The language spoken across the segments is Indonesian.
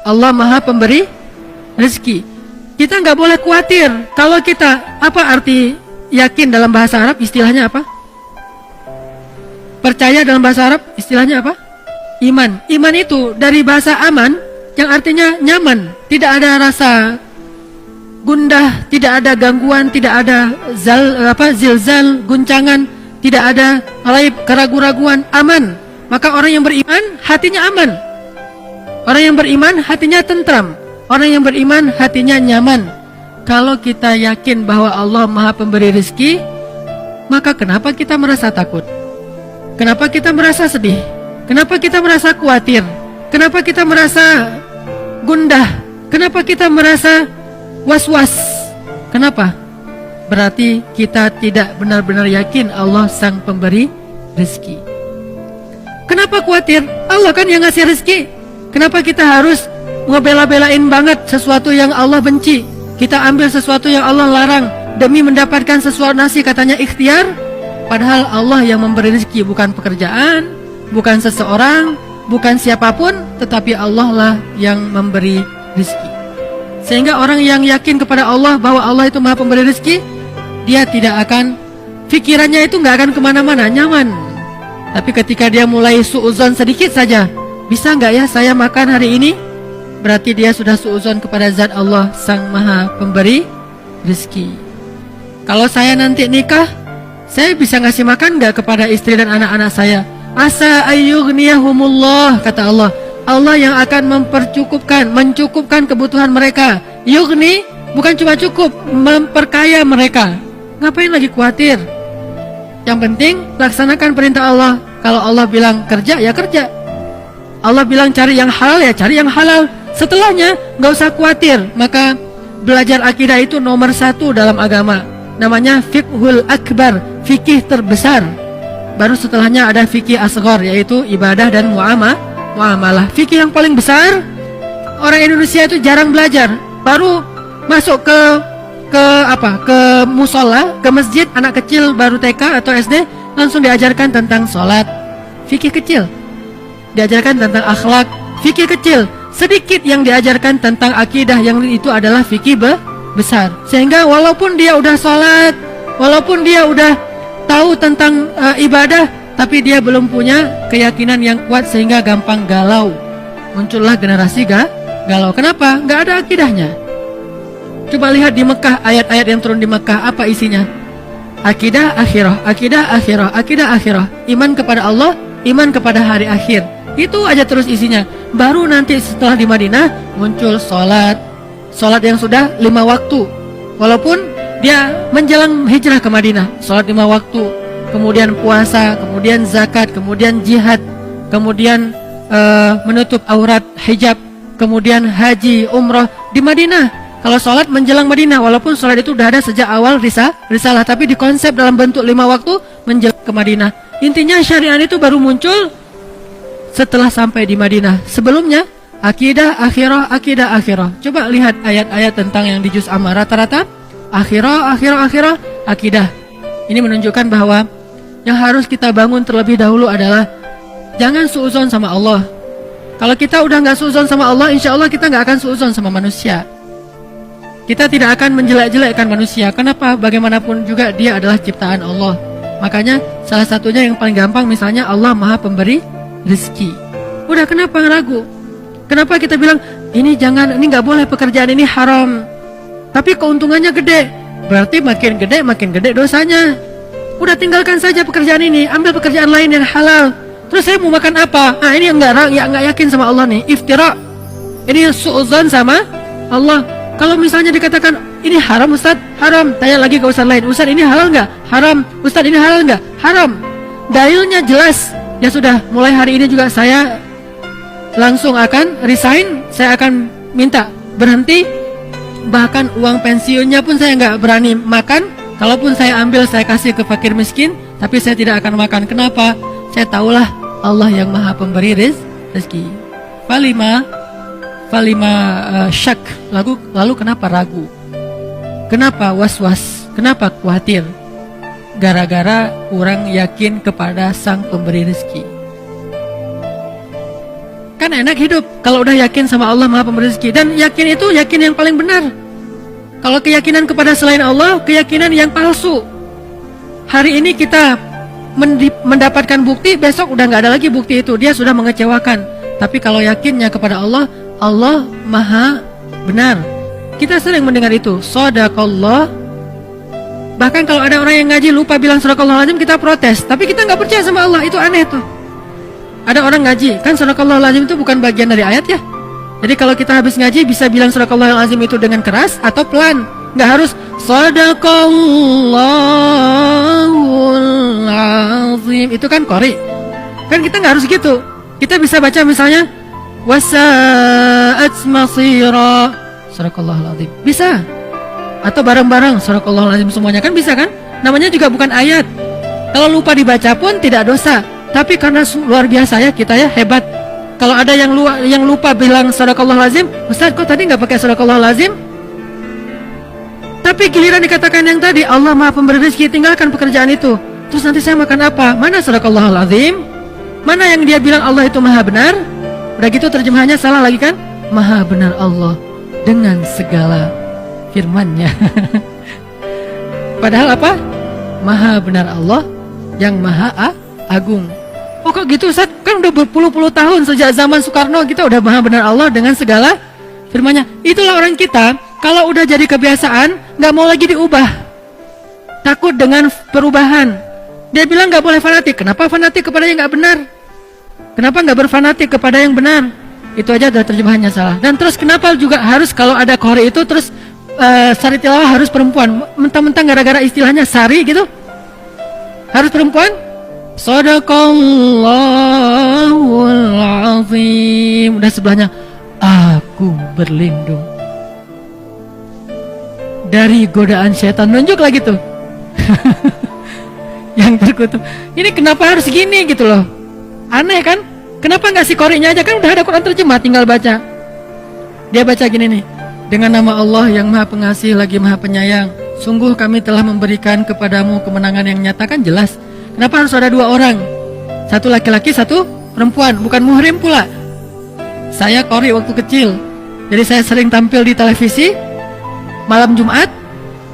Allah Maha Pemberi rezeki. Kita nggak boleh khawatir. Kalau kita, apa arti yakin dalam bahasa Arab? Istilahnya apa? Percaya dalam bahasa Arab istilahnya apa? Iman. Iman itu dari bahasa aman yang artinya nyaman, tidak ada rasa gundah, tidak ada gangguan, tidak ada zilzal, guncangan, tidak ada keraguan-raguan, aman. Maka orang yang beriman hatinya aman. Orang yang beriman hatinya tentram. Orang yang beriman hatinya nyaman. Kalau kita yakin bahwa Allah Maha Pemberi rezeki, maka kenapa kita merasa takut? Kenapa kita merasa sedih? Kenapa kita merasa khawatir? Kenapa kita merasa gundah? Kenapa kita merasa was-was? Kenapa? Berarti kita tidak benar-benar yakin Allah Sang Pemberi rezeki. Kenapa khawatir? Allah kan yang ngasih rezeki. Kenapa kita harus ngebela-belain banget sesuatu yang Allah benci? Kita ambil sesuatu yang Allah larang demi mendapatkan sesuatu nasi, katanya ikhtiar. Padahal Allah yang memberi rezeki, bukan pekerjaan, bukan seseorang, bukan siapapun, tetapi Allah lah yang memberi rezeki. Sehingga orang yang yakin kepada Allah bahwa Allah itu Maha Pemberi rezeki, dia tidak akan, pikirannya itu nggak akan kemana-mana, nyaman. Tapi ketika dia mulai suuzon sedikit saja, bisa nggak ya saya makan hari ini? Berarti dia sudah suuzon kepada zat Allah Sang Maha Pemberi rezeki. Kalau saya nanti nikah, saya bisa ngasih makan nggak kepada istri dan anak-anak saya? Asa ayyughniyahumullah, kata Allah. Allah yang akan mencukupkan kebutuhan mereka. Yughni bukan cuma cukup, memperkaya mereka. Ngapain lagi khawatir? Yang penting laksanakan perintah Allah. Kalau Allah bilang kerja, ya kerja. Allah bilang cari yang halal, ya cari yang halal. Setelahnya nggak usah khawatir. Maka belajar akidah itu nomor 1 dalam agama. Namanya fiqhul akbar, fikih terbesar. Baru setelahnya ada fikih asghar, yaitu ibadah dan muamalah. Fikih yang paling besar, orang Indonesia itu jarang belajar. Baru masuk ke musola, ke masjid, anak kecil baru TK atau SD langsung diajarkan tentang sholat, fikih kecil. Diajarkan tentang akhlak, fikih kecil. Sedikit yang diajarkan tentang akidah, yang itu adalah fikih besar. Sehingga walaupun dia udah sholat, walaupun dia udah tahu tentang ibadah, tapi dia belum punya keyakinan yang kuat sehingga gampang galau. Muncullah generasi galau. Kenapa? Nggak ada akidahnya. Coba lihat di Mekah, ayat-ayat yang turun di Mekah, apa isinya? Akidah akhirah, akidah akhirah, akidah akhirah. Iman kepada Allah, iman kepada hari akhir. Itu aja terus isinya. Baru nanti setelah di Madinah muncul sholat yang sudah 5 waktu. Walaupun dia menjelang hijrah ke Madinah, sholat 5 waktu, kemudian puasa, kemudian zakat, kemudian jihad, kemudian menutup aurat, hijab, kemudian haji, umrah di Madinah. Kalau sholat menjelang Madinah, walaupun sholat itu udah ada sejak awal risalah, tapi dikonsep dalam bentuk 5 waktu menjelang ke Madinah. Intinya syariat itu baru muncul setelah sampai di Madinah. Sebelumnya akidah akhirah, akidah akhirah. Coba lihat ayat-ayat tentang yang di juz amma, rata-rata akhirah, akidah. Ini menunjukkan bahwa yang harus kita bangun terlebih dahulu adalah jangan suuzon sama Allah. Kalau kita udah nggak suuzon sama Allah, insya Allah kita nggak akan suuzon sama manusia. Kita tidak akan menjelek-jelekkan manusia. Kenapa? Bagaimanapun juga dia adalah ciptaan Allah. Makanya salah satunya yang paling gampang, misalnya Allah Maha Pemberi rezeki. Udah, kenapa ragu? Kenapa kita bilang ini jangan, ini nggak boleh, pekerjaan ini haram, tapi keuntungannya gede? Berarti makin gede dosanya. Udah, tinggalkan saja pekerjaan ini, ambil pekerjaan lain yang halal. Terus saya mau makan apa? Ini nggak yakin sama Allah nih, iftira. Ini suuzon sama Allah. Kalau misalnya dikatakan ini haram Ustaz, haram. Tanya lagi ke Ustaz lain, Ustaz ini halal nggak? Haram. Ustaz ini halal nggak? Haram. Dalilnya jelas. Ya sudah, mulai hari ini juga saya langsung akan resign. Saya akan minta berhenti. Bahkan uang pensiunnya pun saya nggak berani makan. Kalaupun saya ambil, saya kasih ke fakir miskin, tapi saya tidak akan makan. Kenapa? Saya tahulah Allah yang Maha Pemberi rezeki. Falima syak. Lalu kenapa ragu? Kenapa was-was? Kenapa khawatir? Gara-gara kurang yakin kepada Sang Pemberi rezeki. Kan enak hidup kalau udah yakin sama Allah Maha Pemberi rezeki. Dan yakin itu yakin yang paling benar. Kalau keyakinan kepada selain Allah, keyakinan yang palsu. Hari ini kita mendapatkan bukti, besok udah nggak ada lagi bukti itu. Dia sudah mengecewakan. Tapi kalau yakinnya kepada Allah, Allah Maha benar. Kita sering mendengar itu, Shadaqallah. Bahkan kalau ada orang yang ngaji lupa bilang Shadaqallahul-Azim, kita protes. Tapi kita nggak percaya sama Allah, itu aneh tuh. Ada orang ngaji, kan Shadaqallahul-Azim itu bukan bagian dari ayat ya. Jadi kalau kita habis ngaji bisa bilang Shadaqallahul-Azim itu dengan keras atau pelan. Nggak harus Shadaqallahul-Azim. Itu kan qori. Kan kita nggak harus gitu. Kita bisa baca misalnya wasa'at masira Shadaqallahul-Azim. Bisa. Atau bareng-bareng Shadaqallahul-Azim semuanya kan bisa kan? Namanya juga bukan ayat. Kalau lupa dibaca pun tidak dosa. Tapi karena luar biasa ya kita ya, hebat. Kalau ada yang lupa bilang Shadaqallahul-Azim, Ustaz kok tadi nggak pakai Shadaqallahul-Azim? Tapi giliran dikatakan yang tadi Allah Maha Pemberi rezeki, tinggalkan pekerjaan itu. Terus nanti saya makan apa? Mana Shadaqallahul-Azim? Mana yang dia bilang Allah itu Maha benar? Udah gitu terjemahannya salah lagi kan? Maha benar Allah dengan segala firman-Nya. Padahal apa? Maha benar Allah yang Maha Agung. Oh kok gitu Ustaz? Kan udah berpuluh-puluh tahun sejak zaman Soekarno kita udah Maha benar Allah dengan segala firman-Nya. Itulah orang kita, kalau udah jadi kebiasaan nggak mau lagi diubah. Takut dengan perubahan. Dia bilang nggak boleh fanatik. Kenapa fanatik kepada yang nggak benar? Kenapa nggak berfanatik kepada yang benar? Itu aja udah terjemahannya salah. Dan terus kenapa juga harus kalau ada qori itu terus sari tilawah harus perempuan? Mentang-mentang gara-gara istilahnya sari gitu harus perempuan? Shadaqallahul Azim. Udah sebelahnya aku berlindung dari godaan setan. Nunjuk lagi tuh. Yang terkutuk. Ini kenapa harus gini gitu loh. Aneh kan? Kenapa nggak si qori'nya aja, kan udah ada Quran terjemah, tinggal baca. Dia baca gini nih. Dengan nama Allah yang Maha Pengasih lagi Maha Penyayang, sungguh kami telah memberikan kepadamu kemenangan yang nyata. Kan jelas. Kenapa harus ada dua orang? Satu laki-laki, satu perempuan. Bukan muhrim pula. Saya qori waktu kecil. Jadi saya sering tampil di televisi. Malam Jumat,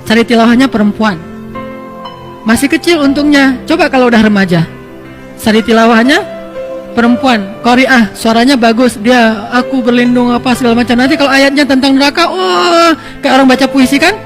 cari tilawahnya perempuan. Masih kecil untungnya. Coba kalau udah remaja, cari tilawahnya perempuan. Qori'ah, suaranya bagus. Dia aku berlindung apa segala macam. Nanti kalau ayatnya tentang neraka, kayak orang baca puisi kan?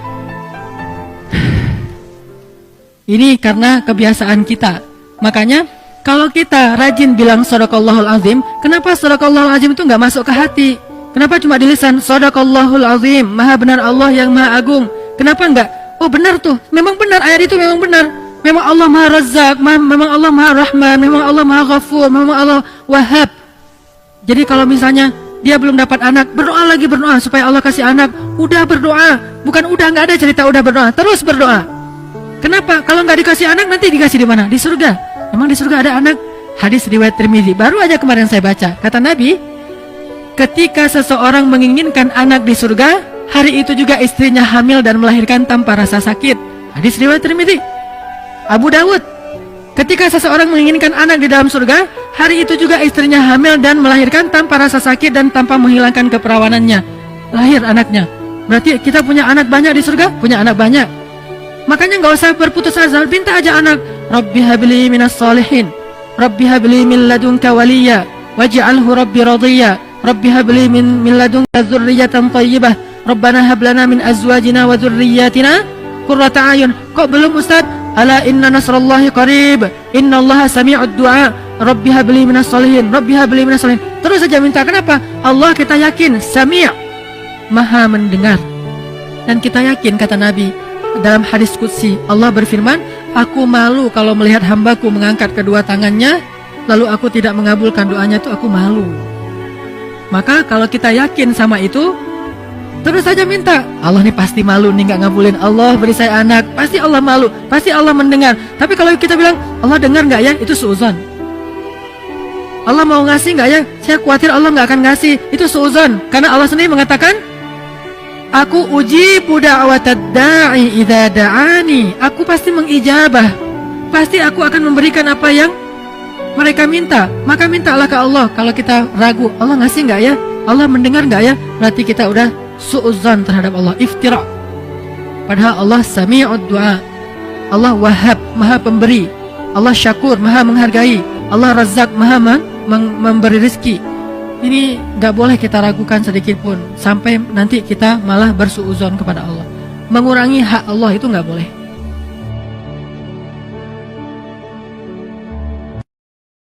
Ini karena kebiasaan kita. Makanya kalau kita rajin bilang Shadaqallahul Azim, kenapa Shadaqallahul Azim itu nggak masuk ke hati? Kenapa cuma di lisan? Shadaqallahul Azim, Maha benar Allah yang Maha Agung. Kenapa enggak? Oh benar tuh, memang benar, ayat itu memang benar. Memang Allah Maha Razzaq, memang Allah Maha Rahman, memang Allah Maha Ghafur, memang Allah Wahhab. Jadi kalau misalnya dia belum dapat anak, berdoa lagi, berdoa supaya Allah kasih anak. Udah berdoa, bukan udah, nggak ada cerita udah berdoa, terus berdoa. Kenapa? Kalau nggak dikasih anak nanti dikasih di mana? Di surga. Memang di surga ada anak. Hadis riwayat Tirmidzi. Baru aja kemarin saya baca. Kata Nabi, ketika seseorang menginginkan anak di surga, hari itu juga istrinya hamil dan melahirkan tanpa rasa sakit. Hadis riwayat Tirmidzi. Abu Dawud, ketika seseorang menginginkan anak di dalam surga, hari itu juga istrinya hamil dan melahirkan tanpa rasa sakit dan tanpa menghilangkan keperawanannya. Lahir anaknya. Berarti kita punya anak banyak di surga? Punya anak banyak. Makanya nggak usah berputus asa, minta aja anak. Rabbi habli minas salihin, Rabbi habli min ladunka waliya, waj'alhu Rabbi radiyya, Rabbi habli min ladunka dzurriyyatan thayyibah, Rabbana hab lana min azwajina wa dzurriyyatina qurrata a'yun. Kok belum Ustaz? Ala inna nasrallahi qarib, innallaha sami'ud du'a, Rabbi habli minas salihin, Rabbi habli minas salihin. Terus saja minta. Kenapa? Allah kita yakin Sami', Maha mendengar. Dan kita yakin, kata Nabi dalam hadis qudsi, Allah berfirman, aku malu kalau melihat hambaku mengangkat kedua tangannya lalu aku tidak mengabulkan doanya, itu aku malu. Maka kalau kita yakin sama itu, terus saja minta. Allah nih pasti malu nih nggak ngabulin. Allah beri saya anak, pasti Allah malu, pasti Allah mendengar. Tapi kalau kita bilang Allah dengar nggak ya, itu suudzon. Allah mau ngasih nggak ya, saya khawatir Allah nggak akan ngasih, itu suudzon. Karena Allah sendiri mengatakan, aku ujibu da'watad da'i idza da'ani. Aku pasti mengijabah. Pasti aku akan memberikan apa yang Mereka minta, maka mintalah ke Allah. Kalau kita ragu, Allah ngasih nggak ya? Allah mendengar nggak ya? Berarti kita udah su'udzan terhadap Allah, iftira. Padahal Allah sami'ud du'a, Allah wahhab, maha pemberi, Allah syakur, maha menghargai, Allah razak, maha memberi rezeki. Ini gak boleh kita ragukan sedikit pun, sampai nanti kita malah bersu'udzon kepada Allah. Mengurangi hak Allah itu gak boleh.